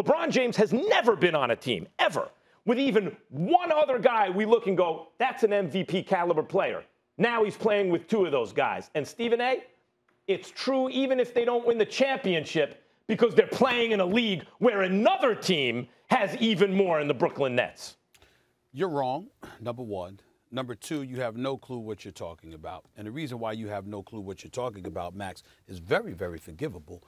LeBron James has never been on a team, ever, with even one other guy we look and go, that's an MVP caliber player. Now he's playing with two of those guys. And Stephen A., it's true even if they don't win the championship because they're playing in a league where another team has even more in the Brooklyn Nets. You're wrong, number one. Number two, you have no clue what you're talking about. And the reason why you have no clue what you're talking about, Max, is very, very forgivable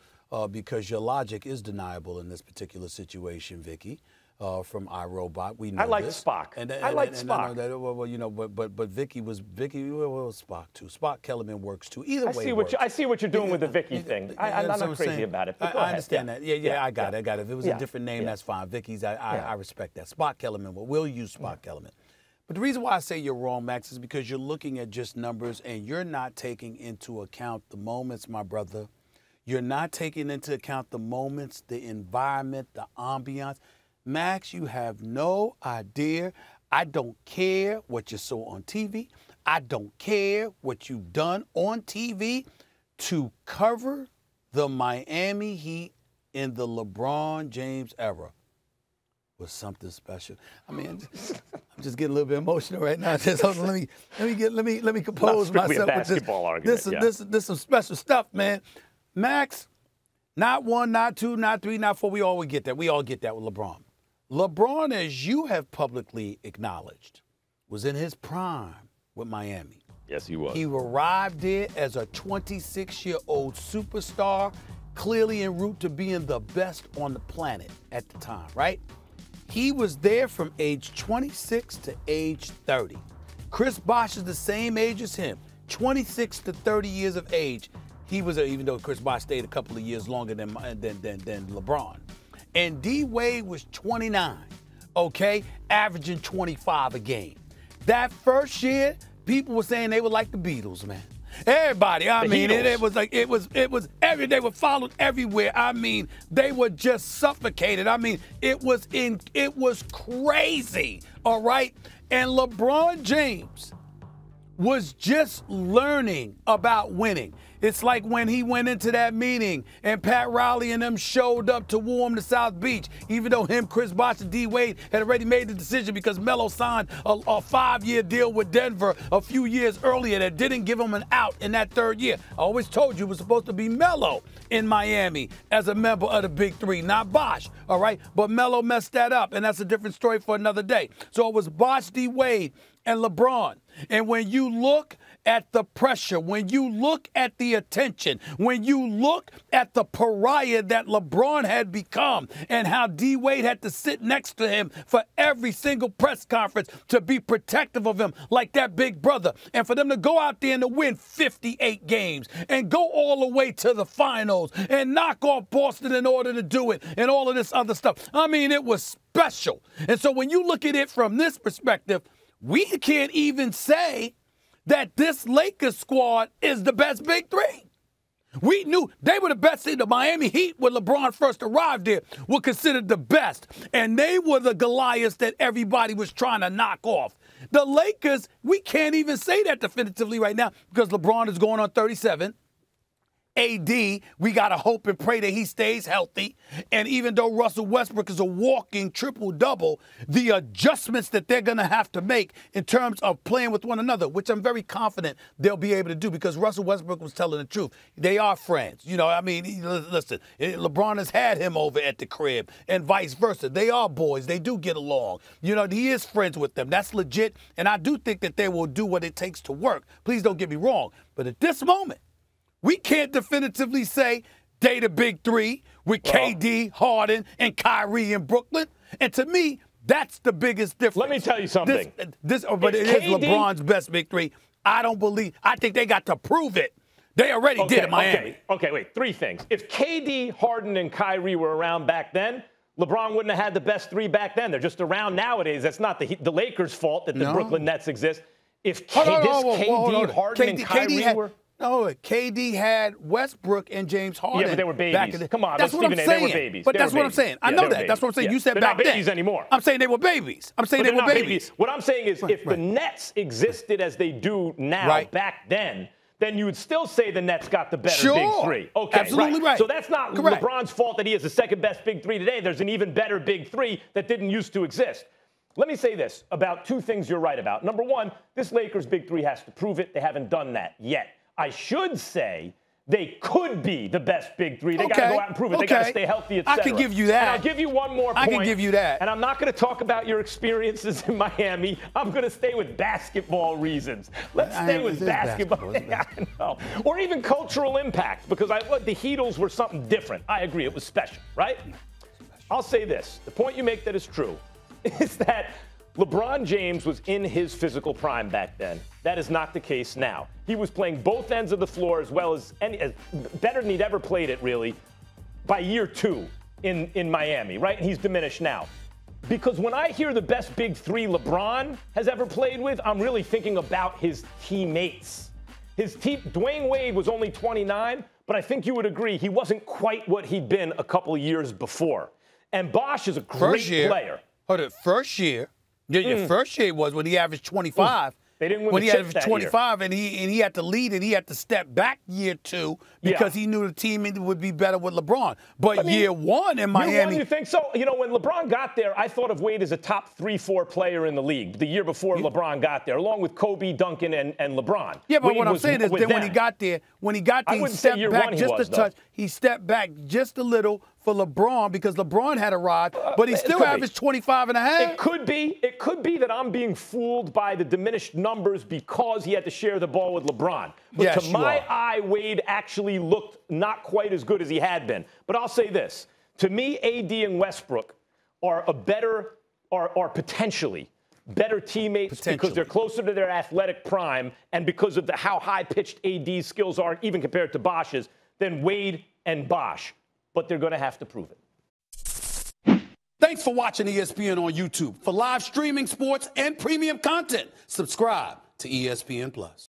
because your logic is deniable in this particular situation, Vicky. From iRobot, we know I like this. Spock. I like Spock. Well, you know, but Vicky was Spock too. Spock Kellerman works too. Either way, I see what you're doing with the Vicky thing. I'm not crazy about it. But I understand that. Yeah, I got it. If it was a different name, that's fine. Vicky's, I respect that. Spock Kellerman. We'll use Spock Kellerman. But the reason why I say you're wrong, Max, is because you're looking at just numbers and you're not taking into account the moments, my brother. You're not taking into account the moments, the environment, the ambiance. Max, you have no idea. I don't care what you saw on TV. I don't care what you've done on TV to cover the Miami Heat in the LeBron James era was something special. I mean, I'm just getting a little bit emotional right now. Just hold on, let me compose myself with this. This is some special stuff, man. Max, not one, not two, not three, not four. We all get that. We all get that with LeBron. LeBron, as you have publicly acknowledged, was in his prime with Miami. Yes, he was. He arrived there as a 26-year-old superstar, clearly en route to being the best on the planet at the time, right? He was there from age 26 to age 30. Chris Bosh is the same age as him, 26 to 30 years of age. He was, even though Chris Bosh stayed a couple of years longer than LeBron. And D-Wade was 29, okay, averaging 25 a game. That first year, people were saying they were like the Beatles, man. Everybody, I mean, it was like, they were followed everywhere. I mean, they were just suffocated. I mean, it was crazy, all right? And LeBron James was just learning about winning. It's like when he went into that meeting and Pat Riley and them showed up to woo him to South Beach, even though him, Chris Bosh, and D-Wade had already made the decision because Melo signed a 5-year deal with Denver a few years earlier that didn't give him an out in that third year. I always told you it was supposed to be Melo in Miami as a member of the Big Three, not Bosh, all right? But Melo messed that up, and that's a different story for another day. So it was Bosh, D-Wade, and LeBron. And when you look at the pressure, when you look at the attention, when you look at the pariah that LeBron had become and how D-Wade had to sit next to him for every single press conference to be protective of him like that big brother, and for them to go out there and to win 58 games and go all the way to the finals and knock off Boston in order to do it and all of this other stuff. I mean, it was special. And so when you look at it from this perspective, we can't even say that this Lakers squad is the best Big Three. We knew they were the best. The Miami Heat, when LeBron first arrived there, were considered the best. And they were the Goliaths that everybody was trying to knock off. The Lakers, we can't even say that definitively right now because LeBron is going on 37. AD, we got to hope and pray that he stays healthy. And even though Russell Westbrook is a walking triple-double, the adjustments that they're going to have to make in terms of playing with one another, which I'm very confident they'll be able to do because Russell Westbrook was telling the truth. They are friends. You know, I mean, listen, LeBron has had him over at the crib and vice versa. They are boys. They do get along. You know, he is friends with them. That's legit. And I do think that they will do what it takes to work. Please don't get me wrong. But at this moment, we can't definitively say they the Big Three with KD, Harden, and Kyrie in Brooklyn. And to me, that's the biggest difference. Let me tell you something. But it is LeBron's best Big Three. I think they got to prove it. They already did in Miami. Okay, wait. Three things. If KD, Harden, and Kyrie were around back then, LeBron wouldn't have had the best three back then. They're just around nowadays. That's not the Lakers' fault that the Brooklyn Nets exist. If KD, Harden, and Kyrie were... No, KD had Westbrook and James Harden. Yeah, but they were babies. Come on, that's what I'm saying. They were babies. But that's what I'm saying. I know that. That's what I'm saying. You said back then. They're not babies anymore. I'm saying they were babies. I'm saying they were babies. What I'm saying is if the Nets existed as they do now back then, then you would still say the Nets got the better Sure. big three. Okay, Absolutely right. So that's not Correct. LeBron's fault that he has the second best big three today. There's an even better big three that didn't used to exist. Let me say this about two things you're right about. Number one, this Lakers big three has to prove it. They haven't done that yet. I should say they could be the best big three. They got to go out and prove it. They got to stay healthy, etc. I can give you that. And I'll give you one more point. I can give you that. And I'm not going to talk about your experiences in Miami. I'm going to stay with basketball reasons. Let's stay with basketball. Yeah, I know. Or even cultural impact, because the Heatles were something different. I agree. It was special, right? I'll say this. The point you make that is true is that LeBron James was in his physical prime back then. That is not the case now. He was playing both ends of the floor as well as better than he'd ever played it, really, by year 2 in Miami, right? And he's diminished now. Because when I hear the best big three LeBron has ever played with, I'm really thinking about his teammates. Dwyane Wade was only 29, but I think you would agree he wasn't quite what he'd been a couple of years before. And Bosh is a great player. First year. Your first year was when he averaged 25. They didn't win when the he chip averaged that 25 year. and he had to lead and he had to step back year 2 because he knew the team would be better with LeBron. But year 1 in Miami. Year 1, you think so? You know, when LeBron got there, I thought of Wade as a top 3-4 player in the league the year before LeBron got there, along with Kobe, Duncan, and LeBron. Yeah, but Wade what I'm saying is then when he got there, he stepped back just a touch. He stepped back just a little for LeBron because LeBron had a ride, but he still averaged 25 and a half. It could be that I'm being fooled by the diminished numbers because he had to share the ball with LeBron. But to my eye, Wade actually looked not quite as good as he had been. But I'll say this. To me, AD and Westbrook are potentially better teammates because they're closer to their athletic prime and because of how high-pitched AD's skills are, even compared to Bosh's, than Wade and Bosh. But they're going to have to prove it. Thanks for watching ESPN on YouTube. For live streaming sports and premium content, subscribe to ESPN+.